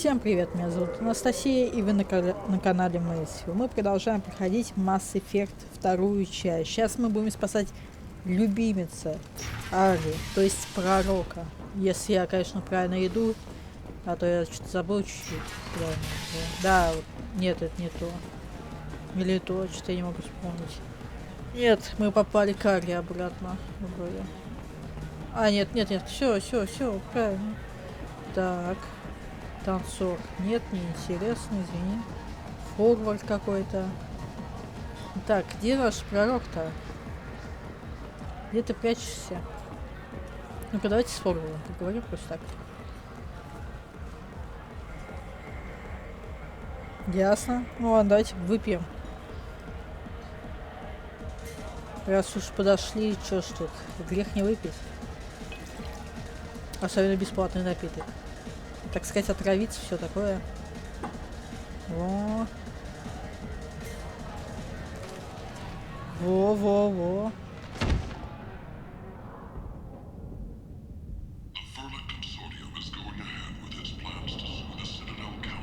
Всем привет, меня зовут Анастасия, и вы на канале MaisFeel. Мы продолжаем проходить Mass Effect вторую часть. Сейчас мы будем спасать любимица Ари, то есть пророка. Если я, конечно, правильно иду, а то я что-то забыл чуть-чуть. Да, нет, это не то. Или то, что я не могу вспомнить. Нет, мы попали к Ари обратно. Вроде. А, нет, все, правильно. Так. Танцор. Нет, неинтересно, извини. Форвард какой-то. Так, где наш пророк-то? Где ты прячешься? Ну-ка, давайте с форвардом поговорим просто так. Ясно. Ну ладно, давайте выпьем. Раз уж подошли, чё ж тут? Грех не выпить. Особенно бесплатный напиток. Так сказать, отравиться, все такое. Во.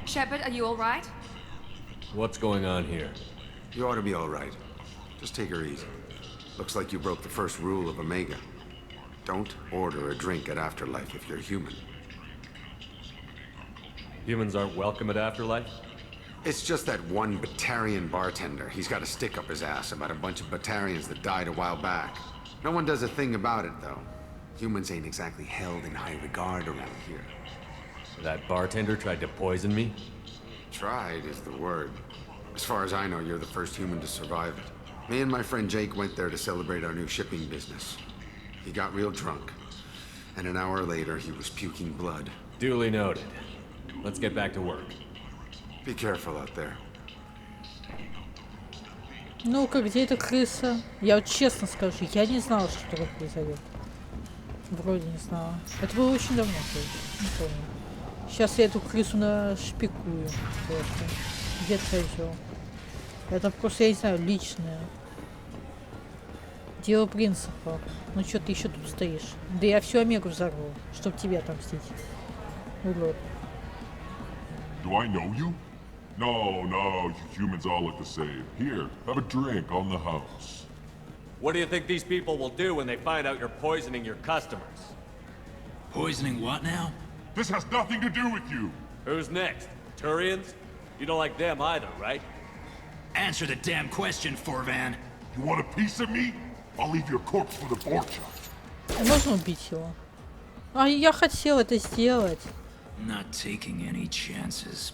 Shepard, are you all right? What's going on here? You ought to be all right. Just take her easy. Looks like you broke the first rule of Omega. Don't order a drink at Afterlife if you're human. Humans aren't welcome at Afterlife? It's just that one Batarian bartender. He's got a stick up his ass about a bunch of Batarians that died a while back. No one does a thing about it, though. Humans ain't exactly held in high regard around here. That bartender tried to poison me? Tried is the word. As far as I know, you're the first human to survive it. Me and my friend Jake went there to celebrate our new shipping business. He got real drunk. And an hour later, he was puking blood. Duly noted. Let's get back to work. Be careful out there. Ну-ка, где эта крыса? Я вот честно скажу, я не знала, что такое произойдет. Вроде не знала. Это было очень давно, не помню. Сейчас я эту крысу нашпикую просто. Где козел? Это просто, я не знаю, личное. Дело принципа. Ну что ты еще тут стоишь? Да я всю Омегу взорву, чтоб тебя отомстить. Урод. Do I know you? No, you humans all look the same. Here, have a drink on the house. What do you think these people will do when they find out you're poisoning your customers? Poisoning what now? This has nothing to do with you! Who's next? Turians? You don't like them either, right? Answer the damn question, Forvan. You want a piece of me? I'll leave your corpse for the fortune. Можно убить его? А я хотел это сделать. Not taking any chances.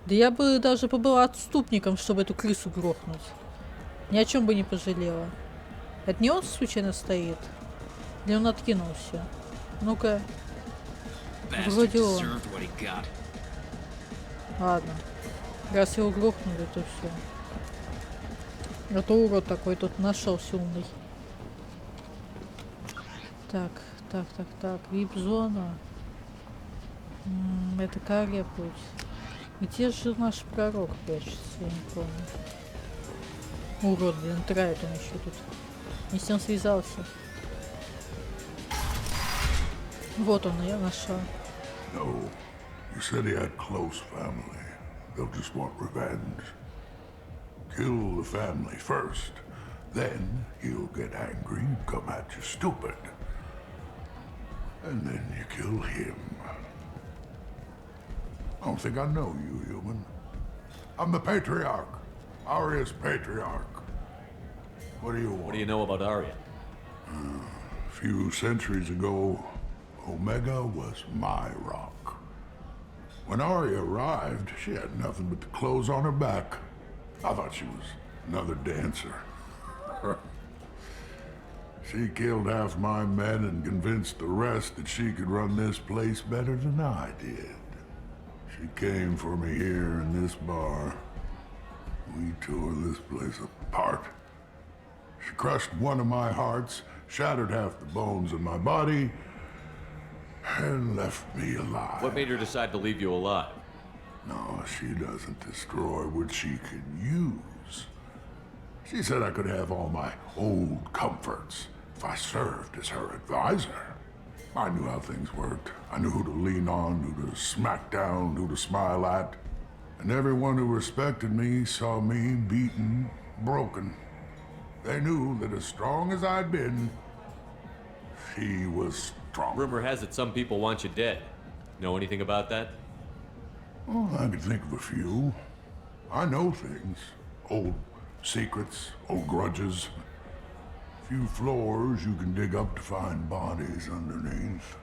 Да я бы даже побыла отступником, чтобы эту крысу грохнуть. Ни о чем бы не пожалела. Это не он случайно стоит? Или он откинулся? Ну-ка. Вроде он. Ладно. Раз его грохнули, то все. Это урод такой тут нашелся умный. Так. Вип-зона. Это кария путь. Где же наш пророк прячется? Я не помню. Урод, блин, травит он еще тут. Не с ним связался. Вот он, я нашел. No, you said he had close family. They'll just want revenge. Kill the family first. Then he'll get angry and come at you stupid. And then you kill him. I don't think I know you, human. I'm the Patriarch. Aria's Patriarch. What do you want? What do you know about Arya? A few centuries ago, Omega was my rock. When Arya arrived, she had nothing but the clothes on her back. I thought she was another dancer. She killed half my men and convinced the rest that she could run this place better than I did. She came for me here in this bar. We tore this place apart. She crushed one of my hearts, shattered half the bones in my body, and left me alive. What made her decide to leave you alive? No, she doesn't destroy what she can use. She said I could have all my old comforts if I served as her advisor. I knew how things worked. I knew who to lean on, who to smack down, who to smile at. And everyone who respected me saw me beaten, broken. They knew that as strong as I'd been, she was strong. Rumor has it some people want you dead. Know anything about that? Oh, I could think of a few. I know things. Old secrets, old grudges. Few floors you can dig up to find bodies underneath.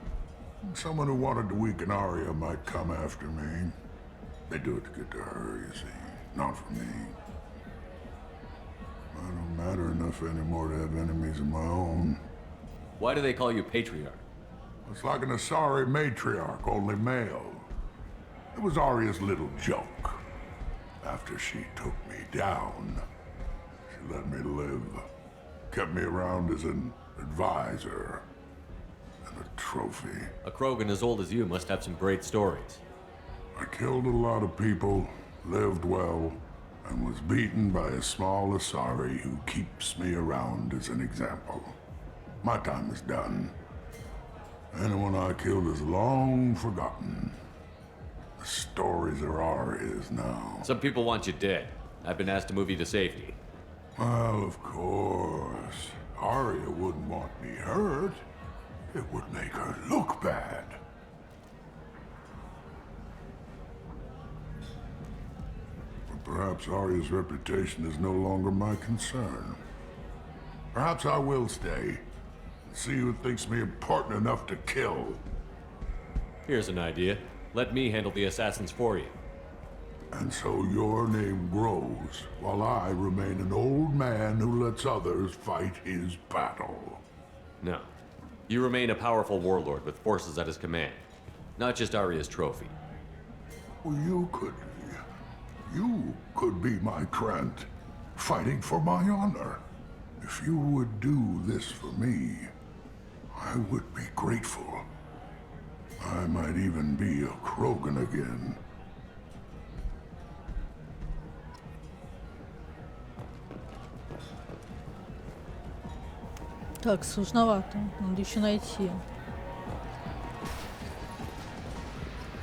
Someone who wanted to weaken Arya might come after me. They do it to get to her, you see, not for me. I don't matter enough anymore to have enemies of my own. Why do they call you Patriarch? It's like an Asari matriarch, only male. It was Arya's little joke. After she took me down, she let me live. Kept me around as an advisor and a trophy. A Krogan as old as you must have some great stories. I killed a lot of people, lived well, and was beaten by a small Asari who keeps me around as an example. My time is done. Anyone I killed is long forgotten. The stories are Arya's now. Some people want you dead. I've been asked to move you to safety. Well, of course. Arya wouldn't want me hurt. It would make her look bad. But perhaps Arya's reputation is no longer my concern. Perhaps I will stay and see who thinks me important enough to kill. Here's an idea. Let me handle the assassins for you. And so your name grows, while I remain an old man who lets others fight his battle. No. You remain a powerful warlord with forces at his command. Not just Arya's trophy. Well, you could be my Krant, fighting for my honor. If you would do this for me, I would be grateful. I might even be a Krogan again. Так, сложновато. Надо еще найти.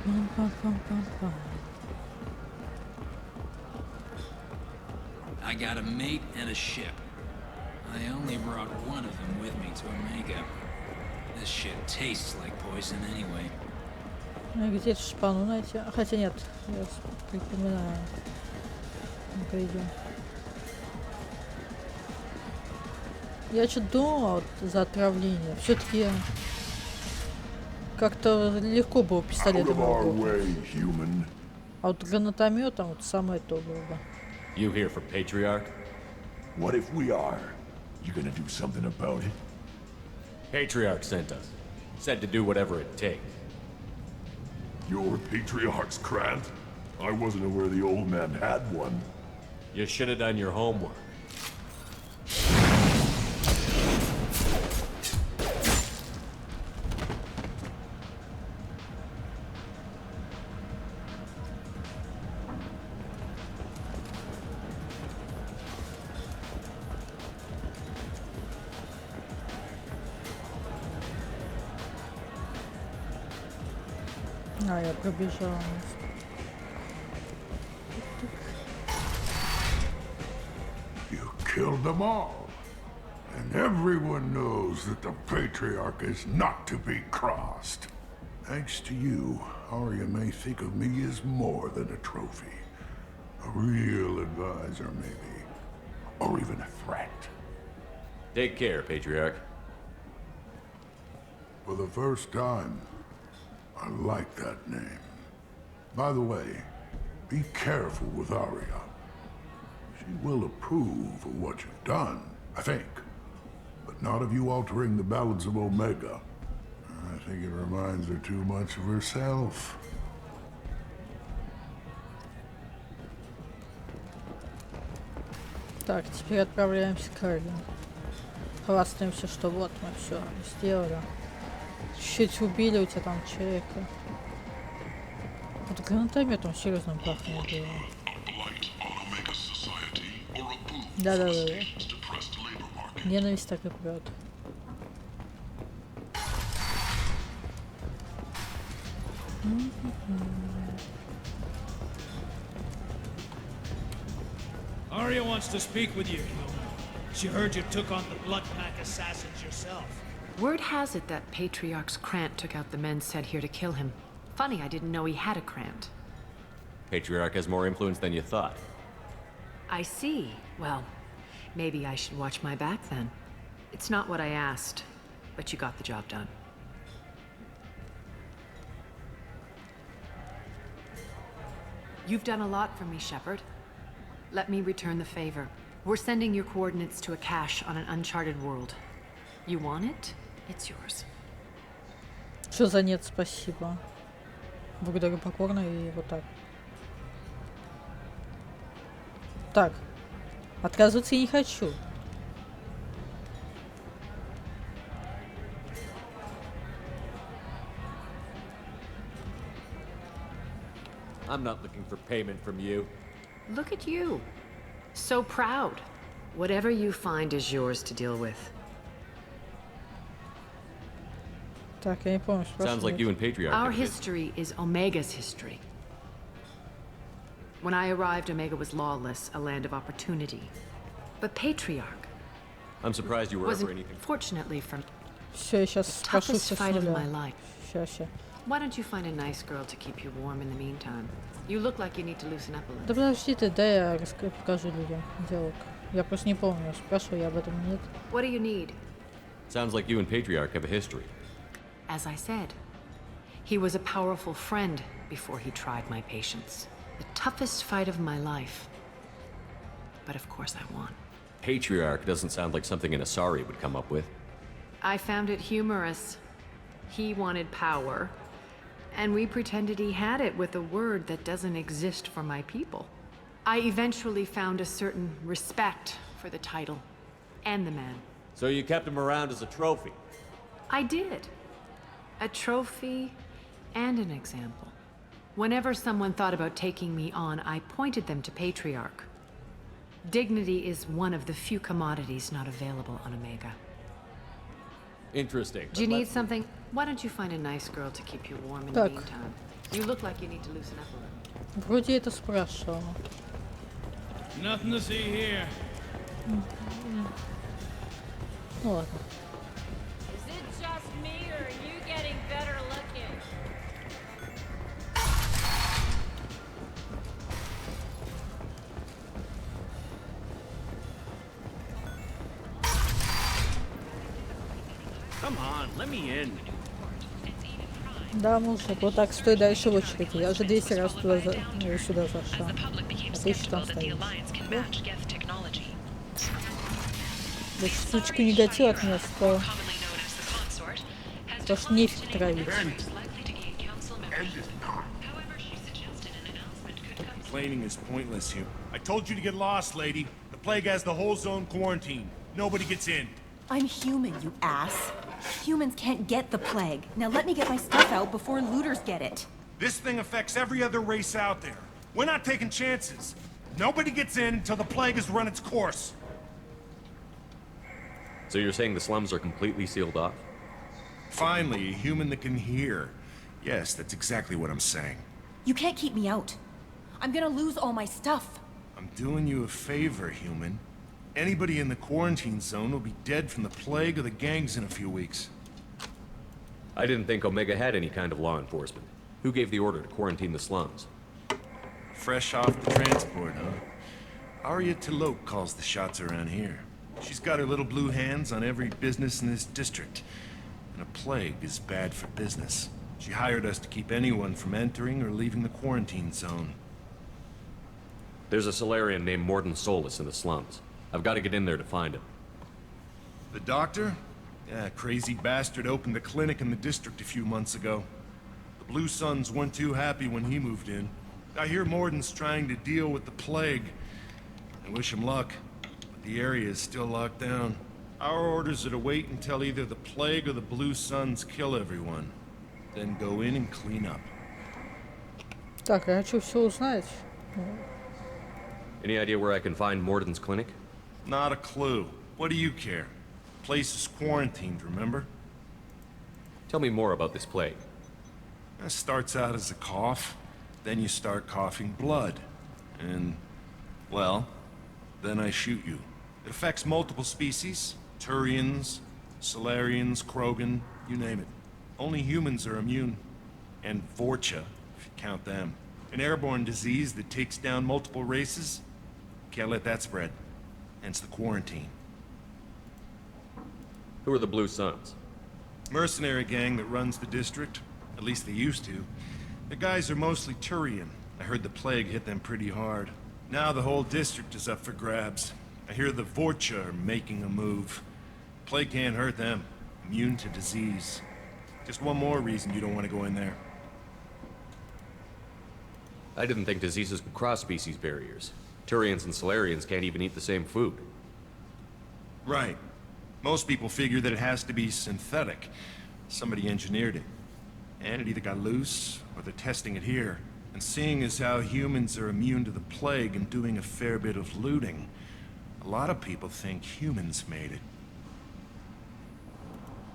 Пам-пам-пам-пам-пам. I got a mate and a ship. I only brought one of them with me to Omega. This shit tastes like poison anyway. Где-то шпану найти. Хотя нет, я припоминаю. Ну-ка идем. Я что-то думала вот, за отравление. Все-таки как-то легко было пистолетом. А вот гранатометом вот самое то было бы. You here for Patriarch? What if we are? You gonna do something about it? Patriarch sent us. Said to do whatever it takes. Your Patriarch's Krant? I wasn't aware the old man had one. You should have done your homework. А, я пробежала. You killed them all. And everyone knows that the Patriarch is not to be crossed. Thanks to you, Arya may think of me as more than a trophy. A real advisor, maybe. Or even a threat. Take care, Patriarch. For the first time, I like that name. By the way, be careful with Arya. She will approve of what you've done, I think. But not of you altering the balance of Omega. I think it reminds her too much of herself. Так, теперь отправляемся к Арвину. Хвастаемся, что вот мы все сделали. Чуть убили у тебя там человека. Вот гранатометом серьезно пахнет было. Да-да-да. Ненависть так и прет. Arya wants to speak with you. She heard you took on the Blood Pack assassins yourself. Word has it that Patriarch's Krant took out the men sent here to kill him. Funny, I didn't know he had a Krant. Patriarch has more influence than you thought. I see. Well, maybe I should watch my back then. It's not what I asked, but you got the job done. You've done a lot for me, Shepard. Let me return the favor. We're sending your coordinates to a cache on an uncharted world. You want it? It's yours. Что за нет, спасибо. Благодарю покорно и вот так. Так. Отказываться я не хочу. I'm not looking for payment from you. Look at you. So proud. Whatever you find is yours to deal with. Так, я не помню, что Sounds like you and Patriarch. Our have a bit. history is Omega's history. When I arrived, Omega was lawless, a land of opportunity. But Patriarch I'm surprised you were ever wasn't, anything. fortunately, from Все, я сейчас спрошу toughest все с fight of my нуля. life. Сейчас. Why don't you find a nice girl to keep you warm in the meantime? You look like you need to loosen up a Да little. подожди ты, дай я покажу людям диалог. Я просто не помню, спрашиваю я об этом нет. What do you need? Sounds like you and Patriarch have a history. As I said, he was a powerful friend before he tried my patience. The toughest fight of my life. But of course I won. Patriarch doesn't sound like something an Asari would come up with. I found it humorous. He wanted power, and we pretended he had it with a word that doesn't exist for my people. I eventually found a certain respect for the title and the man. So you kept him around as a trophy. I did. A trophy and an example. Whenever someone thought about taking me on, I pointed them to Patriarch. Dignity is one of the few commodities not available on Omega. Interesting. Do you but need let's- something? Why don't you find a nice girl to keep you warm in the Так. meantime? You look like you need to loosen up a little. Вроде это спрашивала. Nothing to see here. Ну ладно. Is it just me, or are you getting better looking? Come on, let me in. Да, мужик, вот так стой дальше в очереди. Я уже 200 раз туда сюда зашла. А ты еще там стоишь. Да сучка негатив от меня стоит. Потому что нефиг травить. Complaining is pointless here. I told you to get lost, lady. The plague has the whole zone quarantined. Nobody gets in. I'm human, you ass. Humans can't get the plague. Now let me get my stuff out before looters get it. This thing affects every other race out there. We're not taking chances. Nobody gets in until the plague has run its course. So you're saying the slums are completely sealed off? Finally, a human that can hear. Yes, that's exactly what I'm saying. You can't keep me out. I'm gonna lose all my stuff. I'm doing you a favor, human. Anybody in the quarantine zone will be dead from the plague or the gangs in a few weeks. I didn't think Omega had any kind of law enforcement. Who gave the order to quarantine the slums? Fresh off the transport, huh? Arya Talope calls the shots around here. She's got her little blue hands on every business in this district. And a plague is bad for business. She hired us to keep anyone from entering or leaving the quarantine zone. There's a Solarian named Mordin Solus in the slums. I've got to get in there to find him. The doctor? Yeah, crazy bastard opened a clinic in the district a few months ago. The Blue Suns weren't too happy when he moved in. I hear Mordin's trying to deal with the plague. I wish him luck, but the area is still locked down. Our orders are to wait until either the plague or the Blue Suns kill everyone. Then go in and clean up. Так, я хочу все узнать. Any idea where I can find Mordin's clinic? Not a clue. What do you care? Place is quarantined, remember? Tell me more about this plague. It starts out as a cough, then you start coughing blood. And, well, then I shoot you. It affects multiple species. Turians, Solarians, Krogan, you name it. Only humans are immune. And Vorcha, if you count them. An airborne disease that takes down multiple races. Can't let that spread. Hence the quarantine. Who are the Blue Suns? Mercenary gang that runs the district. At least they used to. The guys are mostly Turian. I heard the plague hit them pretty hard. Now the whole district is up for grabs. I hear the Vorcha are making a move. Plague can't hurt them. Immune to disease. Just one more reason you don't want to go in there. I didn't think diseases could cross species barriers. Turians and Solarians can't even eat the same food. Right. Most people figure that it has to be synthetic. Somebody engineered it. And it either got loose, or they're testing it here. And seeing as how humans are immune to the plague and doing a fair bit of looting, a lot of people think humans made it.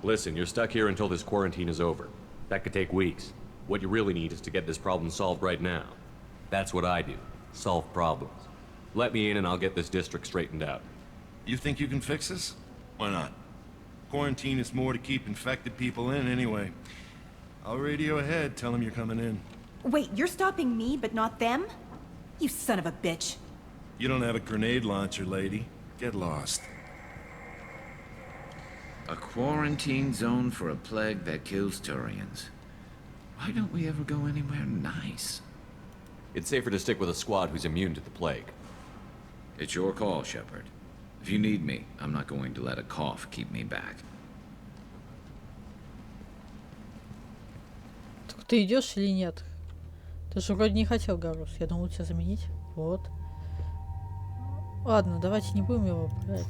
Listen, you're stuck here until this quarantine is over. That could take weeks. What you really need is to get this problem solved right now. That's what I do. Solve problems. Let me in and I'll get this district straightened out. You think you can fix this? Why not? Quarantine is more to keep infected people in anyway. I'll radio ahead, tell them you're coming in. Wait, you're stopping me, but not them? You son of a bitch. You don't have a grenade launcher, lady. Get lost. A quarantine zone for a plague that kills Turians. Why don't we ever go anywhere nice? It's safer to stick with a squad who's immune to the plague. It's your call, Shepard. If you need me, I'm not going to let a cough keep me back. Так ты идешь или нет? Ты же вроде не хотел Гарус. Я думал тебя заменить. Вот. Ладно, давайте не будем его брать.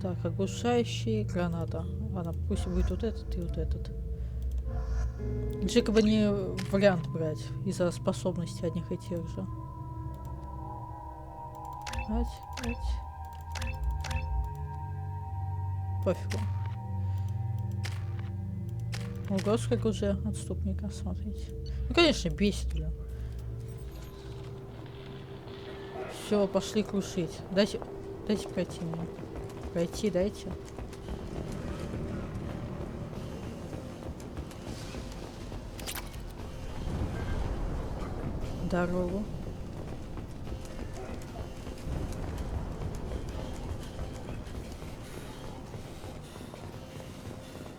Так, оглушающий, граната. Ладно, пусть будет вот этот и вот этот. Джекоба не вариант брать из-за способностей одних и тех же. Брать. Пофигу. Ого, сколько уже отступника, смотрите. Ну, конечно, бесит, блин. Все, пошли крушить. Дайте пройти мне. Пройти дайте. Дорогу.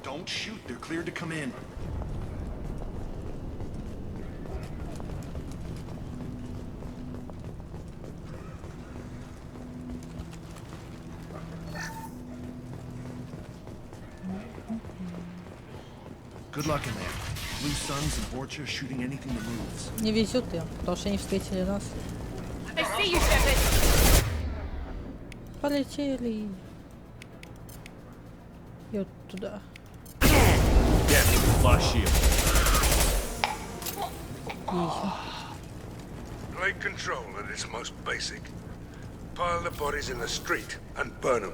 Don't shoot, they're cleared to come in. Good luck in there. Blue Suns and Vorcha shooting anything that moves. Не везет им, потому что они встретили нас. I see you, Shepard. Полетели. И вот туда. Plague control at its most basic. Pile the bodies in the street and burn them.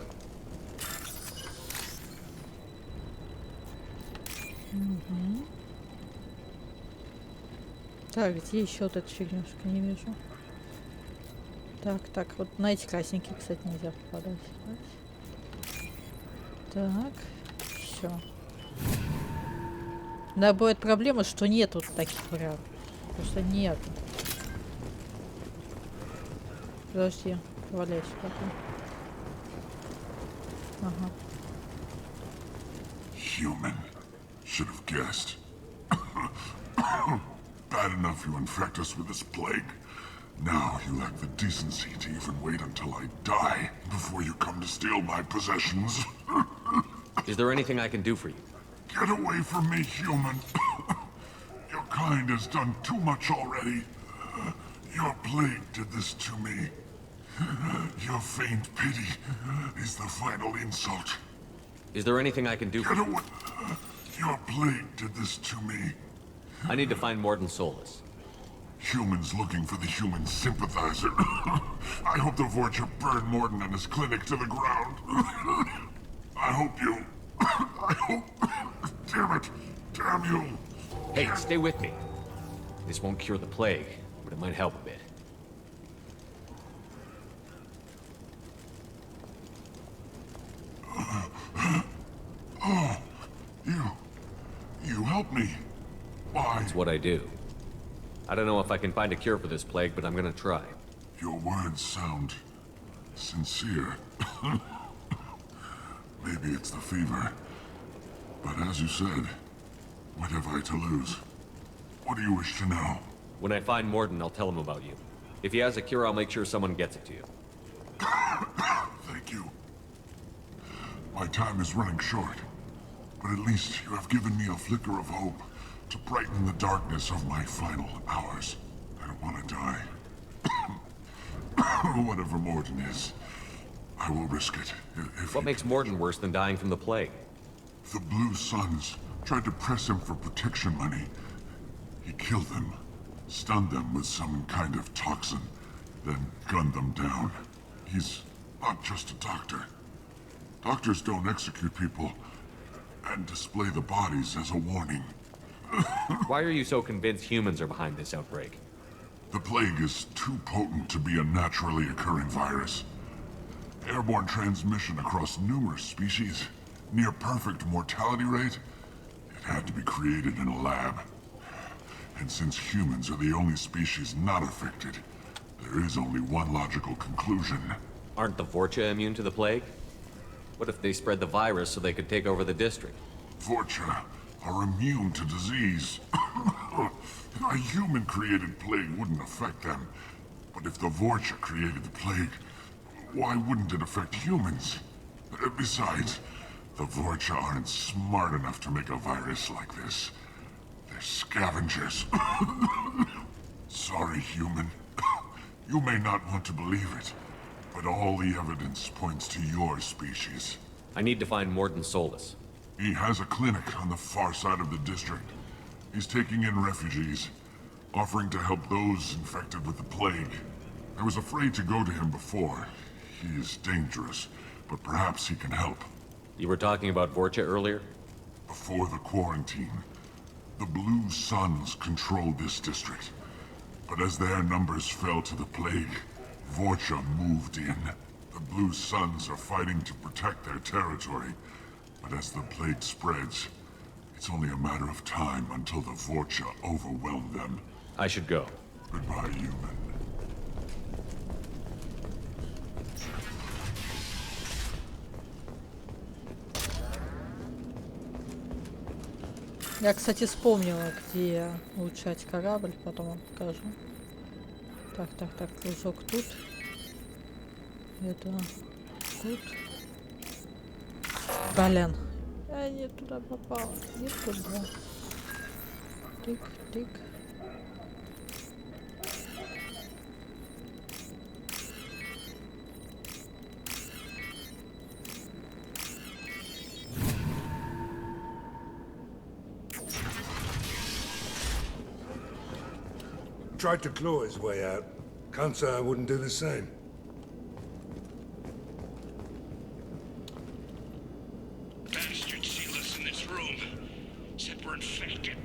Так, где еще вот эта фигнюшка? Не вижу. Так, вот на эти красненькие, кстати, нельзя попадать. Так, все. Да, будет проблема, что нет вот таких враг. Просто нет. Подожди, валяйся пока. Ага. Human. Should have guessed. Bad enough you infect us with this plague. Now you lack the decency to even wait until I die before you come to steal my possessions. Is there anything I can do for you? Get away from me, human. Your kind has done too much already. Your plague did this to me. Your faint pity is the final insult. Is there anything I can do for Get you? away. Your plague did this to me. I need to find Mordin Solus. Humans looking for the human sympathizer. I hope the Vorcha burned Mordin and his clinic to the ground. I hope Hey, stay with me. This won't cure the plague, but it might help a bit. Oh, you helped me. Why? It's what I do. I don't know if I can find a cure for this plague, but I'm gonna try. Your words sound sincere. Maybe it's the fever. But as you said, what have I to lose? What do you wish to know? When I find Mordin, I'll tell him about you. If he has a cure, I'll make sure someone gets it to you. Thank you. My time is running short, but at least you have given me a flicker of hope to brighten the darkness of my final hours. I don't want to die. Whatever Mordin is, I will risk it. What makes Mordin worse than dying from the plague? The Blue Suns tried to press him for protection money. He killed them, stunned them with some kind of toxin, then gunned them down. He's not just a doctor. Doctors don't execute people and display the bodies as a warning. Why are you so convinced humans are behind this outbreak? The plague is too potent to be a naturally occurring virus. Airborne transmission across numerous species, near perfect mortality rate. It had to be created in a lab. And since humans are the only species not affected, there is only one logical conclusion. Aren't the Vorcha immune to the plague? What if they spread the virus so they could take over the district? Vorcha are immune to disease. A human-created plague wouldn't affect them. But if the Vorcha created the plague, why wouldn't it affect humans? Besides, the Vorcha aren't smart enough to make a virus like this. They're scavengers. Sorry, human. You may not want to believe it, but all the evidence points to your species. I need to find Mordin Solus. He has a clinic on the far side of the district. He's taking in refugees, offering to help those infected with the plague. I was afraid to go to him before. He is dangerous, but perhaps he can help. You were talking about Vorcha earlier? Before the quarantine, the Blue Suns controlled this district. But as their numbers fell to the plague, Vorcha moved in. The Blue Suns are fighting to protect their territory. But as the plague spreads, it's only a matter of time until the Vorcha overwhelm them. I should go. Goodbye, human. Я, кстати, вспомнила, где улучшать корабль, потом вам покажу. Так, кружок тут. Это тут. Блин. Я не туда попал. Не туда. Тык. Tried to claw his way out. Can't say I wouldn't do the same. Bastards sealed us in this room. Said we're infected.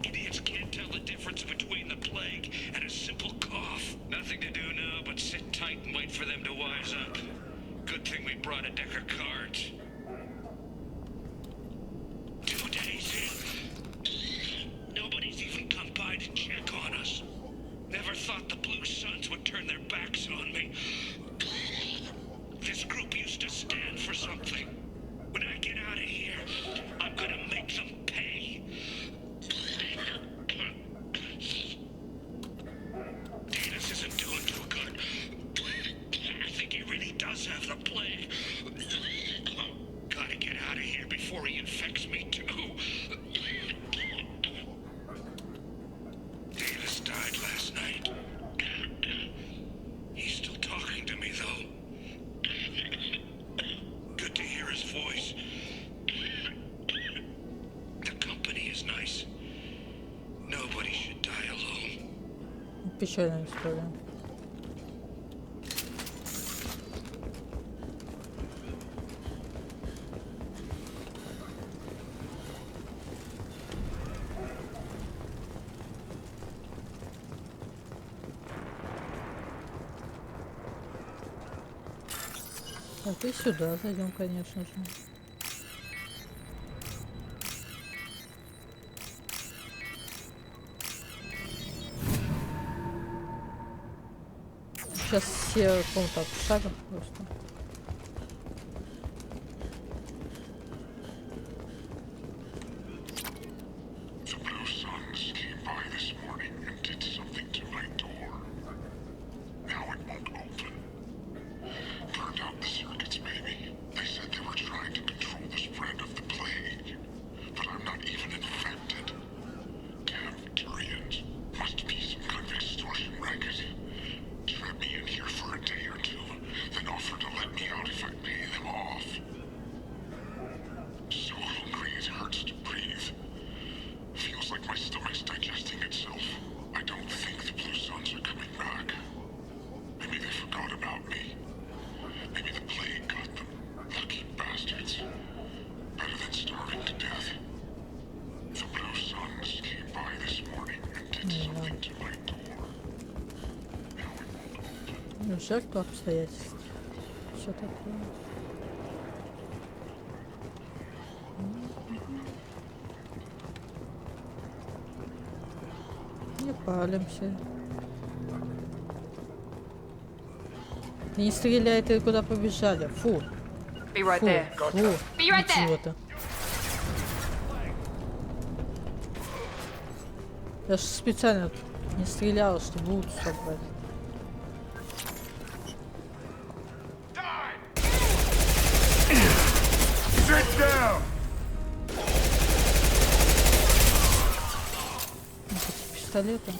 Idiots can't tell the difference between the plague and a simple cough. Nothing to do now but sit tight and wait for them to wise up. Good thing we brought a deck of cards. 2 days in. Nobody's even come by to check on us. Never thought the Blue Suns would turn their backs on me. This group used to stand for something. When I get out of here, I'm gonna make them pay. Davis isn't doing too good. I think he really does have the plague. Gotta get out of here before he infects me too. Davis died last night. He's still talking to me, though. Good to hear his voice. The company is nice. Nobody should die alone. Печальная история. Так, и сюда зайдем, конечно же. Сейчас все каком-то шагом просто. Жертва обстоятельств. Все такое. Не палимся. Не стреляйте, и куда побежали. Фу. Be right there. Фу. Be right there. Ничего-то. Я же специально не стреляла, чтобы лут собрать. Пистолета.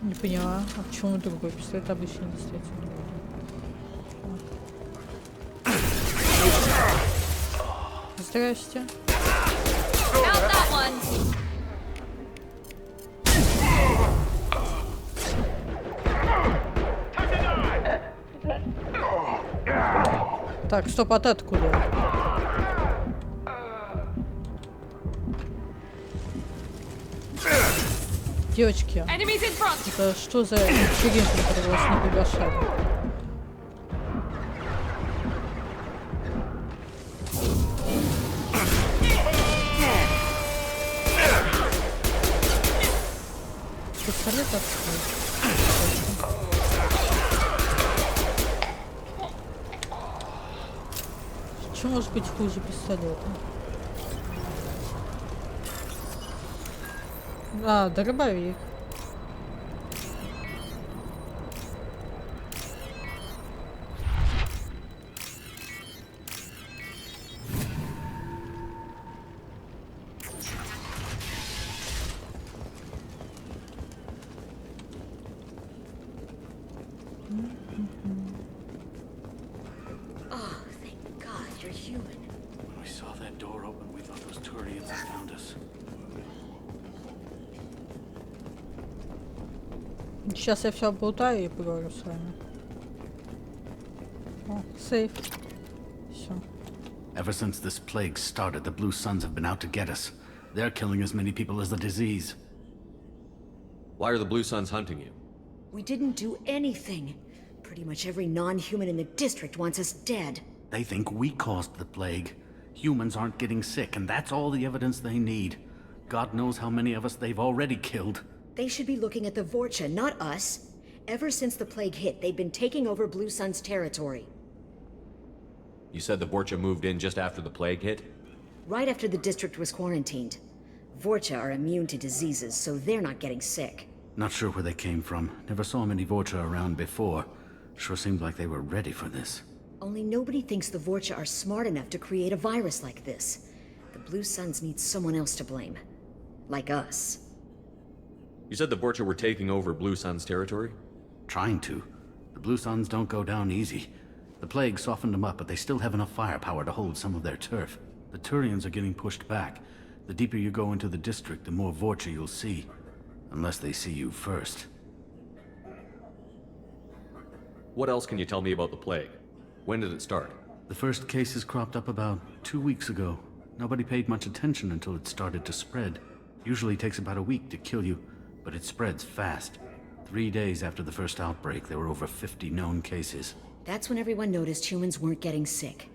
Не поняла, а почему другой пистолет обычно не достается? Здрасте. Так, стоп, а ты откуда? Девочки, это что за вечеринка, на которую вас не приглашали? Пистолет открыть. Что может быть хуже пистолета? А, дробовик. Сейчас я все облутаю и поговорю с вами. О, сейф. Все. Ever since this plague started, the Blue Suns have been out to get us. They're killing as many people as the disease. Why are the Blue Suns hunting you? We didn't do anything. Pretty much every non-human in the district wants us dead. They think we caused the plague. Humans aren't getting sick, and that's all the evidence they need. God knows how many of us they've already killed. They should be looking at the Vorcha, not us. Ever since the plague hit, they've been taking over Blue Sun's territory. You said the Vorcha moved in just after the plague hit? Right after the district was quarantined. Vorcha are immune to diseases, so they're not getting sick. Not sure where they came from. Never saw many Vorcha around before. Sure seemed like they were ready for this. Only nobody thinks the Vorcha are smart enough to create a virus like this. The Blue Suns need someone else to blame. Like us. You said the Vorcha were taking over Blue Sun's territory? Trying to. The Blue Suns don't go down easy. The plague softened them up, but they still have enough firepower to hold some of their turf. The Turians are getting pushed back. The deeper you go into the district, the more Vorcha you'll see. Unless they see you first. What else can you tell me about the plague? When did it start? The first cases cropped up about 2 weeks ago. Nobody paid much attention until it started to spread. Usually takes about a week to kill you, but it spreads fast. 3 days after the first outbreak, there were over 50 known cases. That's when everyone noticed humans weren't getting sick.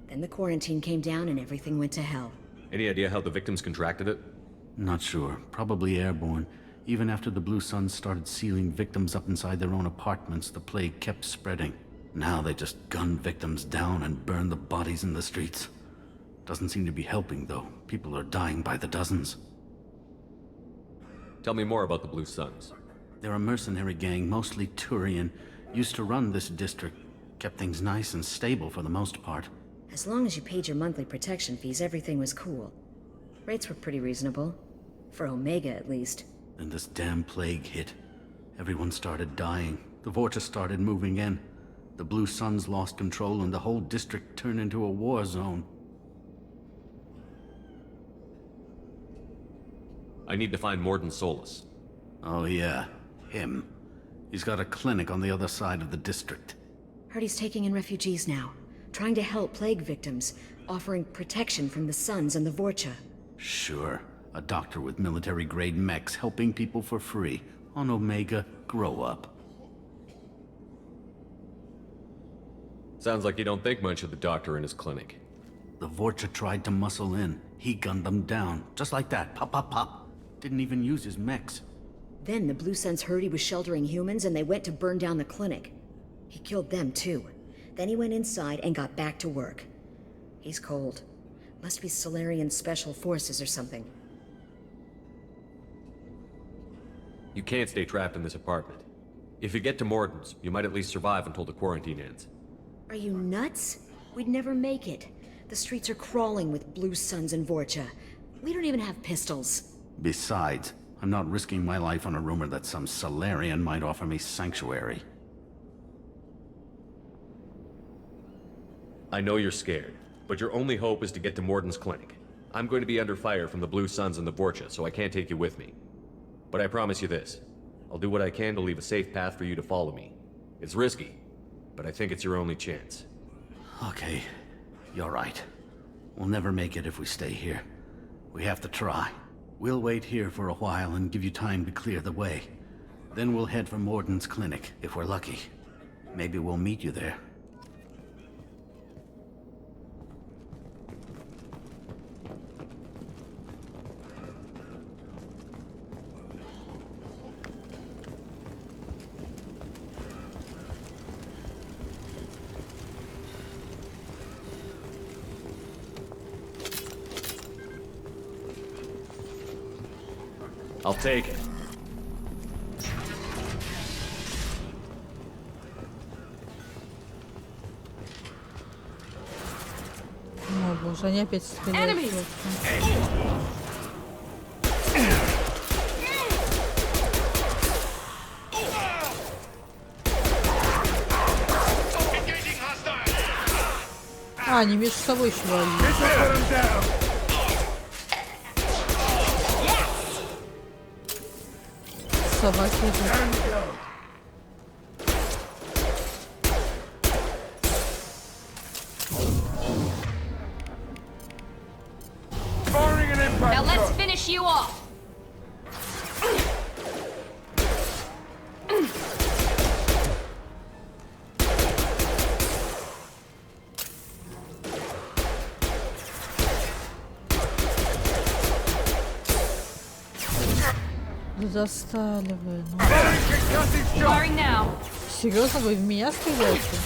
Then the quarantine came down and everything went to hell. Any idea how the victims contracted it? Not sure. Probably airborne. Even after the Blue Suns started sealing victims up inside their own apartments, the plague kept spreading. Now they just gun victims down and burn the bodies in the streets. Doesn't seem to be helping, though. People are dying by the dozens. Tell me more about the Blue Suns. They're a mercenary gang, mostly Turian. Used to run this district. Kept things nice and stable for the most part. As long as you paid your monthly protection fees, everything was cool. Rates were pretty reasonable. For Omega, at least. Then this damn plague hit. Everyone started dying. The Vorta started moving in. The Blue Suns lost control and the whole district turned into a war zone. I need to find Mordin Solus. Oh yeah, him. He's got a clinic on the other side of the district. Heard he's taking in refugees now. Trying to help plague victims. Offering protection from the Suns and the Vorcha. Sure. A doctor with military-grade mechs helping people for free. On Omega, grow up. Sounds like you don't think much of the doctor in his clinic. The Vorcha tried to muscle in. He gunned them down. Just like that. Pop, pop, pop. Didn't even use his mechs. Then the Blue Suns heard he was sheltering humans and they went to burn down the clinic. He killed them too. Then he went inside and got back to work. He's cold. Must be Solarian Special Forces or something. You can't stay trapped in this apartment. If you get to Mordin's, you might at least survive until the quarantine ends. Are you nuts? We'd never make it. The streets are crawling with Blue Suns and Vorcha. We don't even have pistols. Besides, I'm not risking my life on a rumor that some Solarian might offer me sanctuary. I know you're scared, but your only hope is to get to Mordin's clinic. I'm going to be under fire from the Blue Suns and the Vorcha, so I can't take you with me. But I promise you this. I'll do what I can to leave a safe path for you to follow me. It's risky, but I think it's your only chance. Okay, you're right. We'll never make it if we stay here. We have to try. We'll wait here for a while and give you time to clear the way. Then we'll head for Mordin's clinic, if we're lucky. Maybe we'll meet you there. I'll take it. О боже, они опять стреляют. А, они между собой еще воюют. Собаки идут. Now let's finish you off. Достали вы. Ну. Firing now. Серьезно, вы в меня стреляете?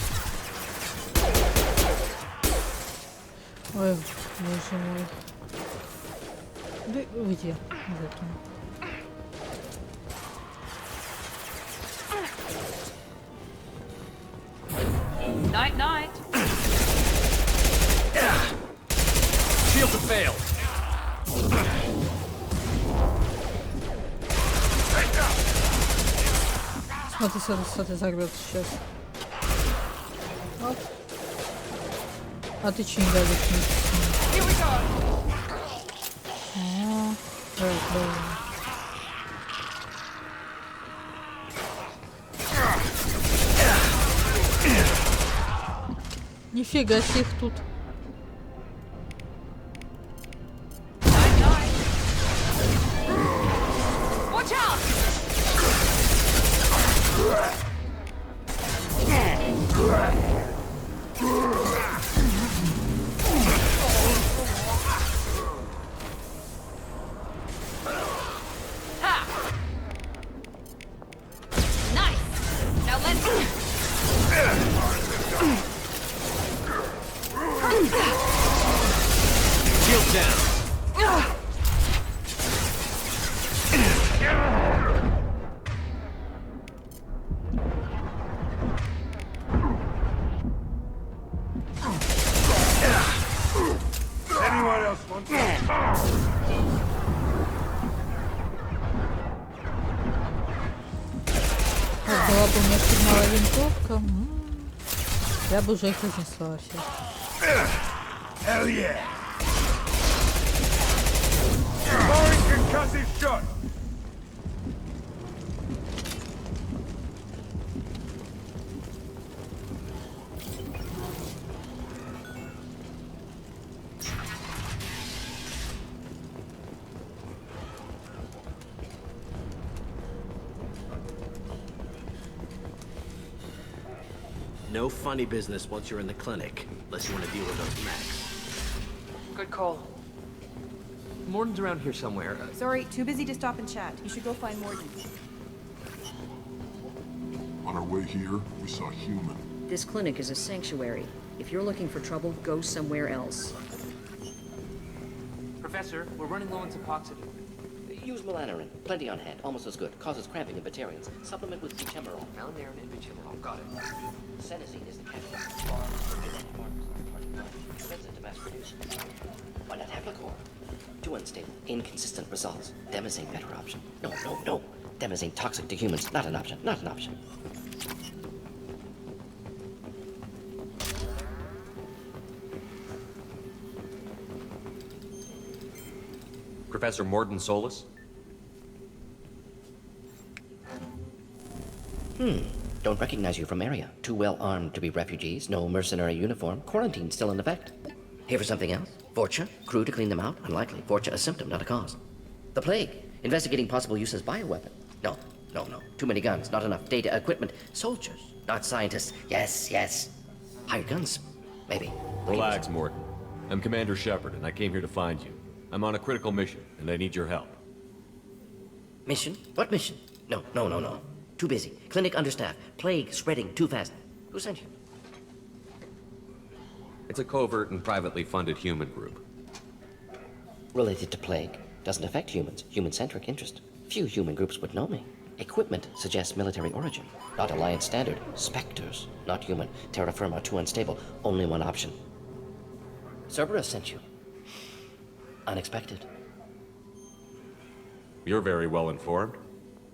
Ой, боже мой. Да уйди. Night, night. Shields have failed. Смотри, взорвется сейчас. Вот. А ты че не давишь? Нифига себе их тут. Watch out! Nice! Now let's... Shield down. Anyone else want Как была бы у меня сигнала винтовка, я бы уже их разнесла всех. Hell yeah! Firing concussive shot! No funny business once you're in the clinic, unless you want to deal with those mechs. Good call. Mordin's around here somewhere. Sorry, too busy to stop and chat. You should go find Mordin. On our way here, we saw human. This clinic is a sanctuary. If you're looking for trouble, go somewhere else. Professor, we're running low on Suboxone. Use melanorin. Plenty on hand. Almost as good. Causes cramping in Batarians. Supplement with butemerol. Malnarin and butemerol. Got it. Senesine is the catalyst. Prevents it to mass produce. Why not Heplicor? Too unstable. Inconsistent results. Demazine better option. No, no, no. Demazine toxic to humans. Not an option. Not an option. Professor Mordin Solus? Don't recognize you from area. Too well armed to be refugees. No mercenary uniform. Quarantine still in effect. Here for something else? Vorcha? Crew to clean them out? Unlikely. Vorcha a symptom, not a cause. The plague. Investigating possible use as bioweapon. No, no, no. Too many guns. Not enough data, equipment. Soldiers, not scientists. Yes, yes. Hired guns. Maybe. Relax, Mordin. I'm Commander Shepard, and I came here to find you. I'm on a critical mission, and I need your help. Mission? What mission? No, no, no, no. Too busy. Clinic understaffed. Plague spreading too fast. Who sent you? It's a covert and privately funded human group. Related to plague. Doesn't affect humans. Human-centric interest. Few human groups would know me. Equipment suggests military origin. Not Alliance standard. Spectres. Not human. Terra firma too unstable. Only one option. Cerberus sent you. Unexpected. You're very well informed.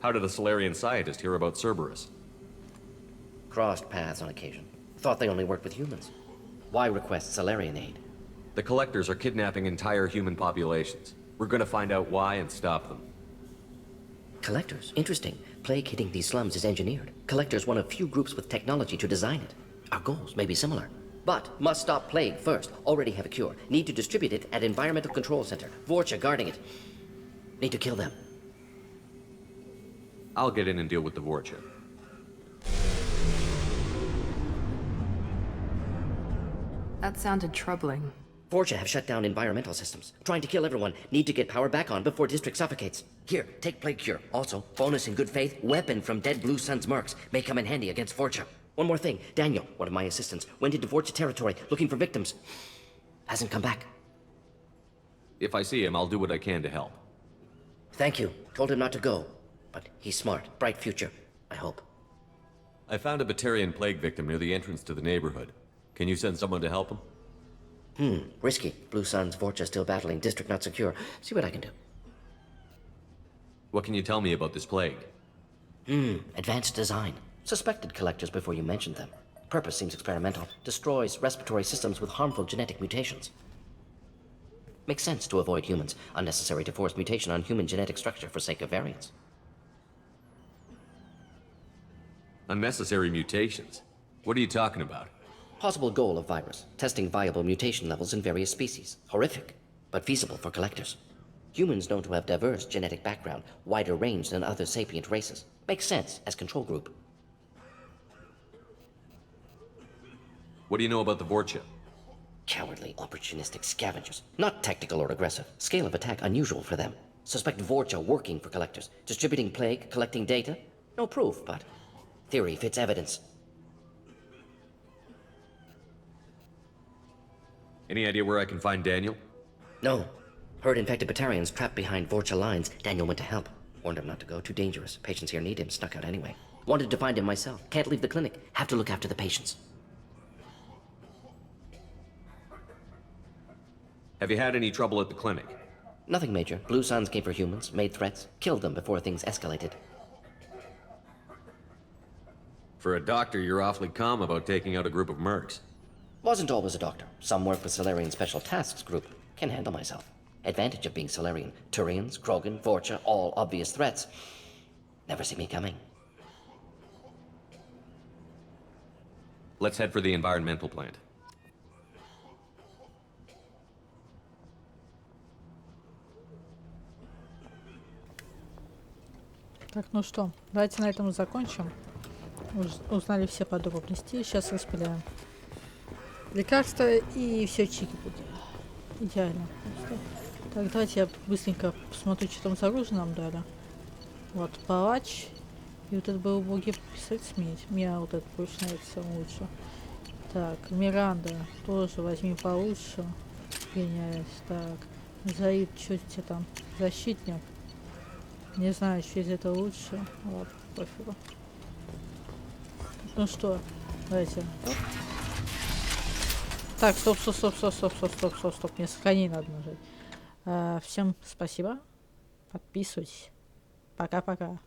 How did a Solarian scientist hear about Cerberus? Crossed paths on occasion. Thought they only worked with humans. Why request Solarian aid? The Collectors are kidnapping entire human populations. We're gonna find out why and stop them. Collectors? Interesting. Plague hitting these slums is engineered. Collectors one of few groups with technology to design it. Our goals may be similar. But must stop plague first. Already have a cure. Need to distribute it at Environmental Control Center. Vorcha guarding it. Need to kill them. I'll get in and deal with the Vorcha. That sounded troubling. Vorcha have shut down environmental systems. Trying to kill everyone. Need to get power back on before district suffocates. Here, take plague cure. Also, bonus in good faith, weapon from dead Blue Sun's mercs. May come in handy against Vorcha. One more thing. Daniel, one of my assistants, went into Vorcha territory looking for victims. Hasn't come back. If I see him, I'll do what I can to help. Thank you. Told him not to go. But he's smart. Bright future. I hope. I found a Batarian plague victim near the entrance to the neighborhood. Can you send someone to help him? Risky. Blue Sun's Vorcha still battling. District not secure. See what I can do. What can you tell me about this plague? Advanced design. Suspected collectors before you mentioned them. Purpose seems experimental. Destroys respiratory systems with harmful genetic mutations. Makes sense to avoid humans. Unnecessary to force mutation on human genetic structure for sake of variance. Unnecessary mutations? What are you talking about? Possible goal of virus, testing viable mutation levels in various species. Horrific, but feasible for collectors. Humans known to have diverse genetic background, wider range than other sapient races. Makes sense as control group. What do you know about the Vorcha? Cowardly, opportunistic scavengers. Not tactical or aggressive. Scale of attack unusual for them. Suspect Vorcha working for collectors. Distributing plague, collecting data. No proof, but theory fits evidence. Any idea where I can find Daniel? No. Heard infected Batarians trapped behind Vorcha lines. Daniel went to help. Warned him not to go, too dangerous. Patients here need him, snuck out anyway. Wanted to find him myself. Can't leave the clinic. Have to look after the patients. Have you had any trouble at the clinic? Nothing major. Blue Suns came for humans, made threats, killed them before things escalated. For a doctor, you're awfully calm about taking out a group of mercs. Wasn't always a doctor. Some work with Solarian Special Tasks Group. Can handle myself. Advantage of being Solarian. Turians, Krogan, Vorcha, all obvious threats. Never see me coming. Let's head for the environmental plant. Так, ну что, давайте на этом закончим. Узнали все подробности. Сейчас распыляем лекарства и все чики будет. Идеально. Так, давайте я быстренько посмотрю, что там за оружие нам дали. Вот, палач. И вот это был убогий писать смерть. Мне вот это больше нравится лучше. Так, Миранда. Тоже возьми получше. Принять. Так. Заид, что тебе там? Защитник. Не знаю, что из этого лучше. Вот, пофигу. Ну что, давайте. Оп. Так, стоп. Мне сохранить надо нажать. Всем спасибо. Подписывайтесь. Пока-пока.